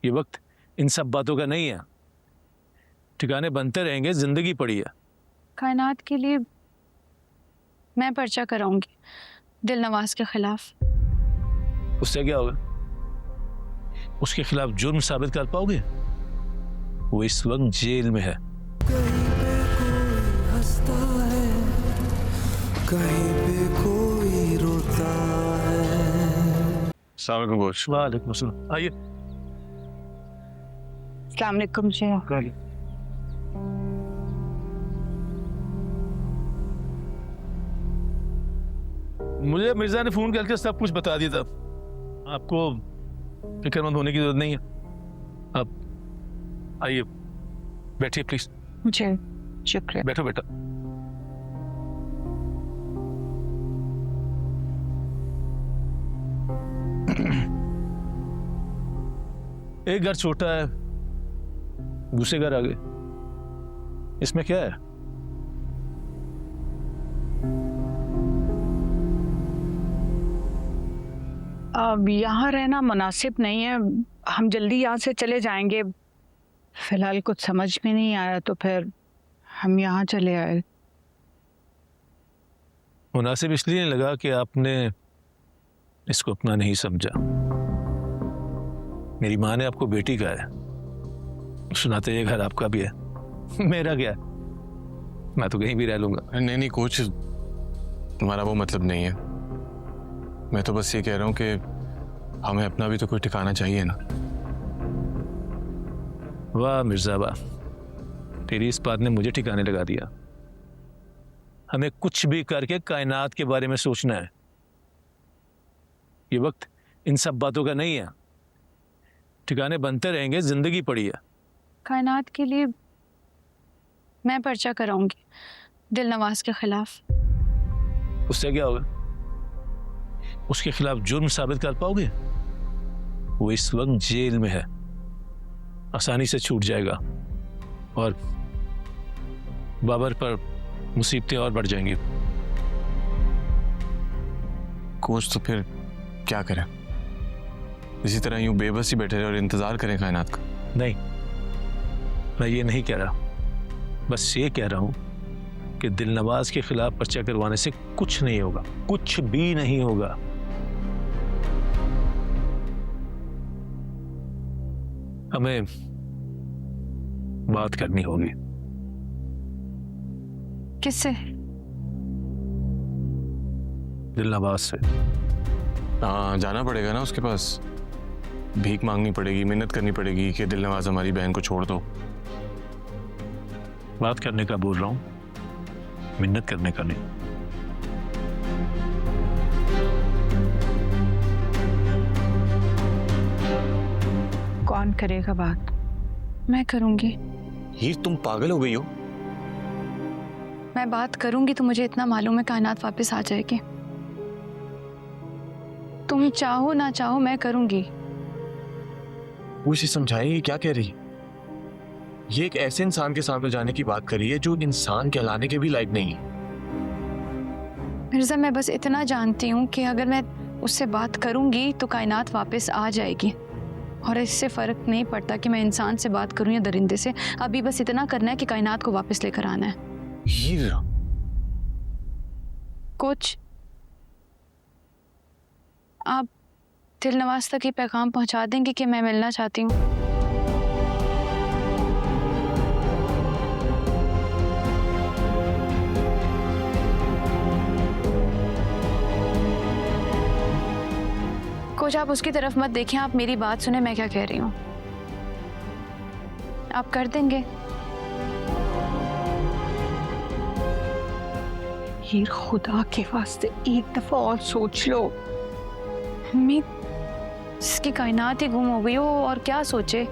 ये वक्त इन सब बातों का नहीं है। ठिकाने बनते रहेंगे, जिंदगी पड़ी है। कायनात के लिए मैं पर्चा कराऊंगी दिलनवाज के खिलाफ। उससे क्या होगा? उसके खिलाफ जुर्म साबित कर पाओगे? वो इस वक्त जेल में है। कहीं पे कोई हंसता है, कहीं पे कोई रोता है। अस्सलाम वालेकुम कोच। वालेकुम अस्सलाम। आइए। अस्सलाम वालेकुम शेख। मुझे मिर्जा ने फोन करके सब कुछ बता दिया था। आपको फिक्रमंद होने की जरूरत नहीं है। आप आइए, बैठिए प्लीज। मुझे शुक्रिया। बैठो बेटा। एक घर छोटा है, दूसरे घर आगे, इसमें क्या है? अब यहाँ रहना मुनासिब नहीं है, हम जल्दी यहाँ से चले जाएंगे। फिलहाल कुछ समझ में नहीं आया तो फिर हम यहाँ चले आए। मुनासिब इसलिए नहीं लगा कि आपने इसको अपना नहीं समझा। मेरी माँ ने आपको बेटी कहा है, सुनाते ये घर आपका भी है। मेरा क्या, मैं तो कहीं भी रह लूंगा। नहीं कोच, तुम्हारा वो मतलब नहीं है। मैं तो बस ये कह रहा हूँ कि हमें अपना भी तो कोई ठिकाना चाहिए ना। वाह मिर्जा वाह, तेरी इस बात ने मुझे ठिकाने लगा दिया। हमें कुछ भी करके कायनात के बारे में सोचना है। ये वक्त इन सब बातों का नहीं है। ठिकाने बनते रहेंगे, जिंदगी पड़ी है। कायनात के लिए मैं पर्चा कराऊंगी दिलनवाज के खिलाफ। उससे क्या होगा? उसके खिलाफ जुर्म साबित कर पाओगे? वो इस वक्त जेल में है, आसानी से छूट जाएगा और बाबर पर मुसीबतें और बढ़ जाएंगी। कोच तो फिर क्या करें? इसी तरह यूं बेबस ही बैठे रहे और इंतजार करें कायनात का? नहीं, मैं ये नहीं कह रहा। बस ये कह रहा हूं कि दिलनवाज के खिलाफ पर्चा करवाने से कुछ नहीं होगा, कुछ भी नहीं होगा। हमें बात करनी होगी। किससे? दिलनवाज से। हाँ, जाना पड़ेगा ना उसके पास। भीख मांगनी पड़ेगी, मिन्नत करनी पड़ेगी कि दिलनवाज हमारी बहन को छोड़ दो। बात करने का बोल रहा हूं, मिन्नत करने का नहीं। कौन करेगा बात? मैं करूंगी। हीर, तुम पागल हो गई हो? मैं बात करूंगी तो मुझे इतना मालूम है कायनात वापस आ जाएगी। तुम चाहो ना चाहो मैं करूंगी। वो इसे समझाइए क्या कह रही? ये एक ऐसे इंसान के सामने जाने की बात करी है जो इंसान कहलाने के भी लायक नहीं है। मिर्जा, मैं बस इतना जानती हूँ कि अगर मैं उससे बात करूंगी तो कायनात वापस आ जाएगी और इससे फर्क नहीं पड़ता कि मैं इंसान से बात करूं या दरिंदे से। अभी बस इतना करना है कि कायनात को वापस लेकर आना है। हीर, कुछ आप दिलनवाज तक ये पैगाम पहुंचा देंगे कि मैं मिलना चाहती हूँ। कुछ आप उसकी तरफ मत देखें, आप मेरी बात सुने मैं क्या कह रही हूँ। आप कर देंगे? हीर, खुदा के वास्ते एक दफा और सोच लो। मम्मी, जिसकी कायनात ही गुम हो गई हो और क्या सोचे।